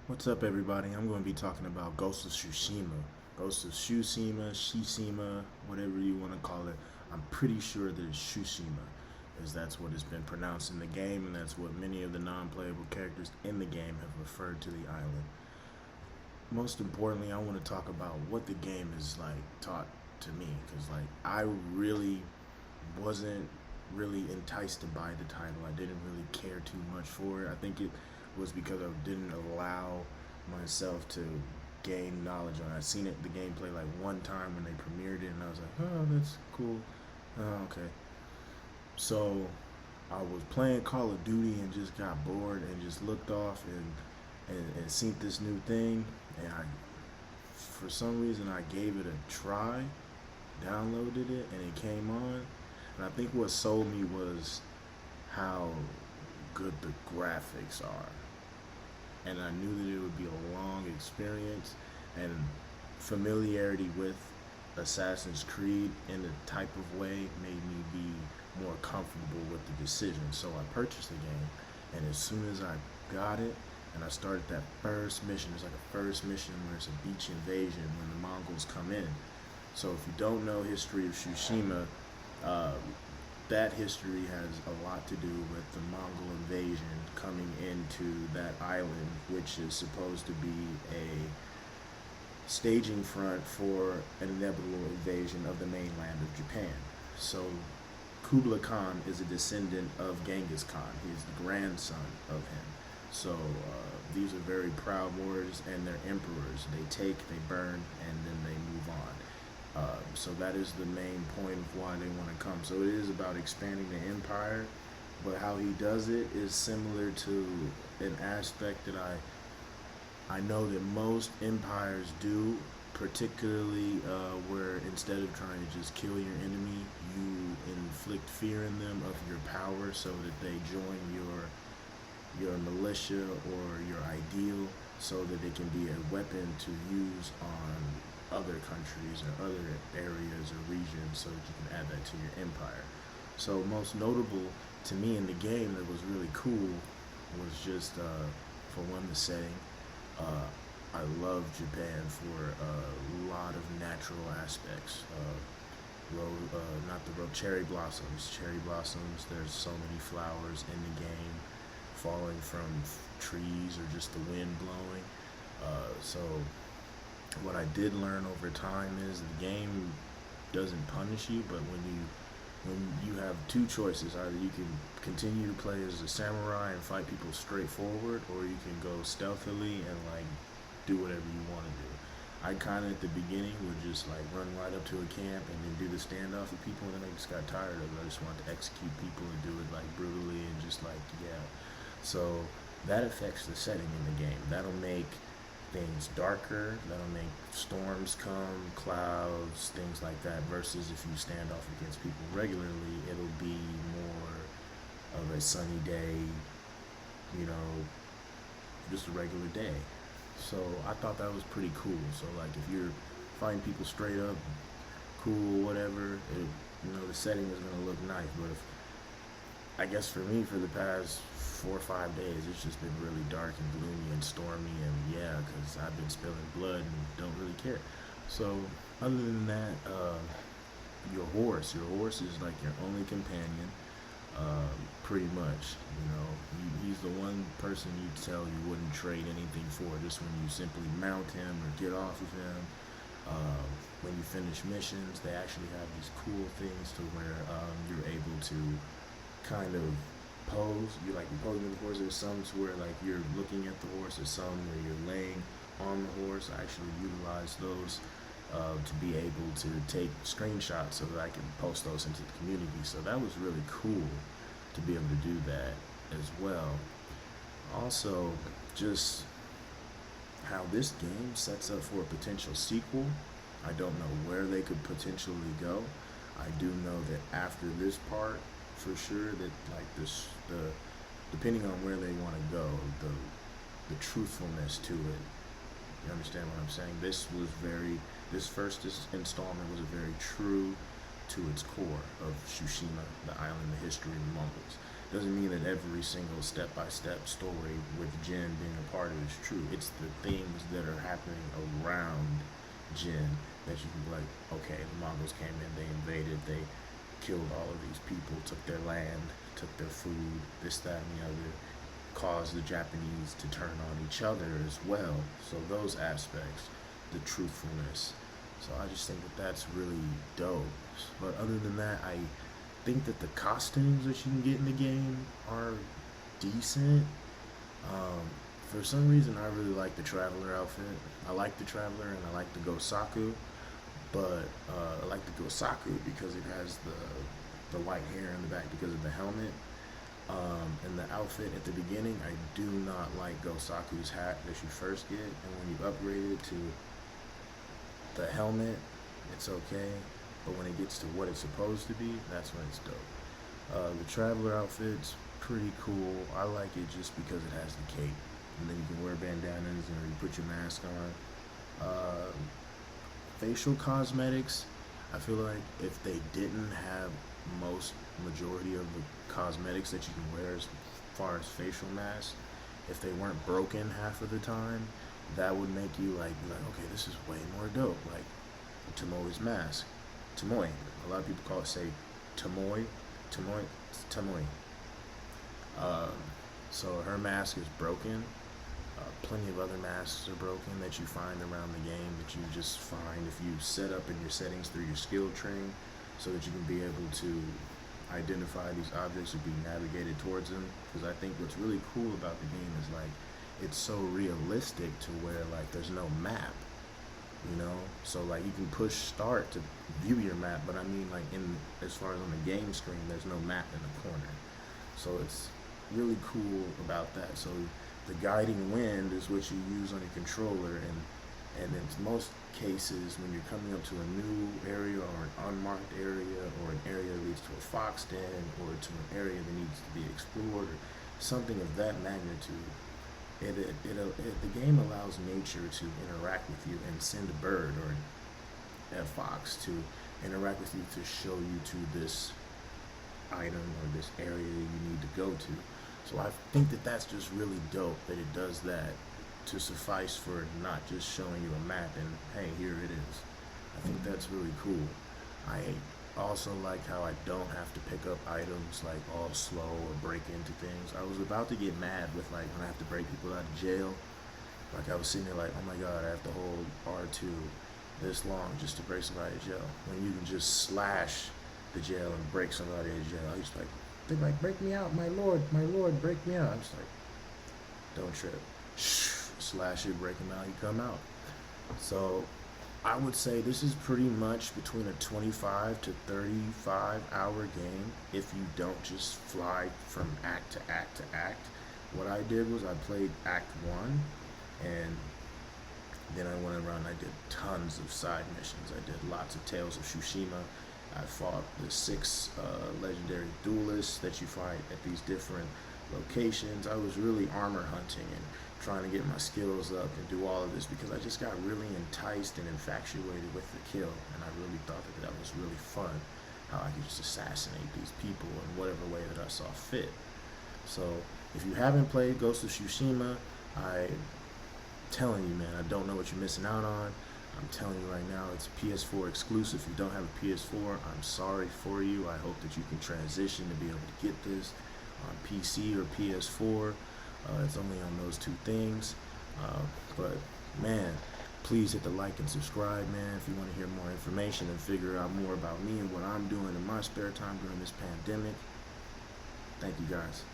What's up, everybody? I'm going to be talking about Ghost of Tsushima. Ghost of Tsushima, Shishima, whatever you want to call it. I'm pretty sure that it's Tsushima, as that's what it's been pronounced in the game, and that's what many of the non playable characters in the game have referred to the island. Most importantly, I want to talk about what the game is like taught to me, because I really wasn't really enticed to buy the title. I didn't really care too much for it. I think it was because I didn't allow myself to gain knowledge on it. I seen it the gameplay like one time when they premiered it, and I was like, oh, that's cool. Okay. So I was playing Call of Duty and just got bored and just looked off and seen this new thing, and I for some reason I gave it a try, downloaded it, and it came on. And I think what sold me was how good the graphics are. And I knew that it would be a long experience, and familiarity with Assassin's Creed in a type of way made me be more comfortable with the decision. So I purchased the game, and as soon as I got it and I started that first mission, it's like a first mission where it's a beach invasion when the Mongols come in. So if you don't know history of Tsushima, uh, that history has a lot to do with the Mongol invasion coming into that island, which is supposed to be a staging front for an inevitable invasion of the mainland of Japan. So Kublai Khan is a descendant of Genghis Khan. He is the grandson of him. So these are very proud warriors, and they're emperors. They take, they burn, and then they move on. So that is the main point of why they want to come. So it is about expanding the empire, but how he does it is similar to an aspect that I know that most empires do, particularly where instead of trying to just kill your enemy, you inflict fear in them of your power so that they join your militia or your ideal, so that it can be a weapon to use on other countries or other areas or regions, so that you can add that to your empire. So most notable to me in the game that was really cool was just for one, the setting. I love Japan for a lot of natural aspects. Not the cherry blossoms. Cherry blossoms. There's so many flowers in the game, falling from trees or just the wind blowing. So what I did learn over time is the game doesn't punish you, but when you have two choices, either you can continue to play as a samurai and fight people straightforward, or you can go stealthily and do whatever you want to do. I kind of at the beginning would just run right up to a camp and then do the standoff with people, and then I just got tired of it. I just wanted to execute people and do it brutally and just yeah. So that affects the setting in the game. That'll make things darker, that'll make storms come, clouds, things like that, versus if you stand off against people regularly, it'll be more of a sunny day, just a regular day. So I thought that was pretty cool. So if you're fighting people straight up, cool, whatever, the setting is gonna look nice. But I guess for me, for the past 4 or 5 days, it's just been really dark and gloomy and stormy, and yeah, because I've been spilling blood and don't really care. So other than that, your horse is like your only companion, pretty much. He's the one person you tell you wouldn't trade anything for, just when you simply mount him or get off of him. When you finish missions, they actually have these cool things to where you're able to kind of pose. You're posing with the horse. There's some to where you're looking at the horse. There's some where you're laying on the horse. I actually utilize those to be able to take screenshots so that I can post those into the community. So that was really cool to be able to do that as well. Also, just how this game sets up for a potential sequel. I don't know where they could potentially go. I do know that after this part, for sure, that depending on where they want to go, the truthfulness to it. You understand what I'm saying? This first installment was very true to its core of Tsushima, the island, the history of the Mongols. doesn't mean that every single step-by-step story with Jin being a part of it is true. It's the things that are happening around Jin that you can be like, okay, the Mongols came in, they invaded, they killed all of these people, took their land, took their food, this, that, and the other, caused the Japanese to turn on each other as well. So those aspects, the truthfulness. So I just think that that's really dope. But other than that, I think that the costumes that you can get in the game are decent. For some reason, I really like the Traveler outfit. I like the Traveler and I like the Gosaku, but I like the Gosaku because it has the white hair in the back because of the helmet. And the outfit at the beginning, I do not like Gosaku's hat that you first get, and when you upgrade it to the helmet, it's okay, but when it gets to what it's supposed to be, that's when it's dope. The Traveler outfit's pretty cool. I like it just because it has the cape, and then you can wear bandanas and you put your mask on. Facial cosmetics, I feel like if they didn't have majority of the cosmetics that you can wear as far as facial masks, if they weren't broken half of the time, that would make you like, okay, this is way more dope. Like Tomoe's mask. Tomoe. A lot of people say Tomoe. Tomoe. So her mask is broken. Plenty of other masks are broken that you find around the game that you just find if you set up in your settings through your skill tree so that you can be able to identify these objects or be navigated towards them. Because I think what's really cool about the game is like it's so realistic to where like there's no map, you know? So like you can push start to view your map, but I mean like as far as on the game screen, there's no map in the corner. So it's really cool about that. So the guiding wind is what you use on your controller, and in most cases when you're coming up to a new area or an unmarked area or an area that leads to a fox den or to an area that needs to be explored or something of that magnitude, the game allows nature to interact with you and send a bird or a fox to interact with you to show you to this item or this area you need to go to. So I think that that's just really dope that it does that to suffice for not just showing you a map and hey, here it is. I think that's really cool. I also like how I don't have to pick up items like all slow or break into things. I was about to get mad with like when I have to break people out of jail. Like I was sitting there like, oh my god, I have to hold R2 this long just to break somebody out of jail. When you can just slash the jail and break somebody out of jail. I just like, they're like, break me out, my lord, break me out. I'm just like, don't trip. Slash it, break him out, you come out. So I would say this is pretty much between a 25 to 35 hour game if you don't just fly from act to act to act. What I did was I played Act 1 and then I went around and I did tons of side missions. I did lots of Tales of Tsushima. I fought the 6 legendary duelists that you fight at these different locations. I was really armor hunting and trying to get my skills up and do all of this because I just got really enticed and infatuated with the kill, and I really thought that was really fun, how I could just assassinate these people in whatever way that I saw fit. So if you haven't played Ghost of Tsushima, I'm telling you, man, I don't know what you're missing out on. I'm telling you right now, it's PS4 exclusive. If you don't have a PS4, I'm sorry for you. I hope that you can transition to be able to get this on PC or PS4. It's only on those two things. But man, please hit the like and subscribe, man, if you want to hear more information and figure out more about me and what I'm doing in my spare time during this pandemic. Thank you guys.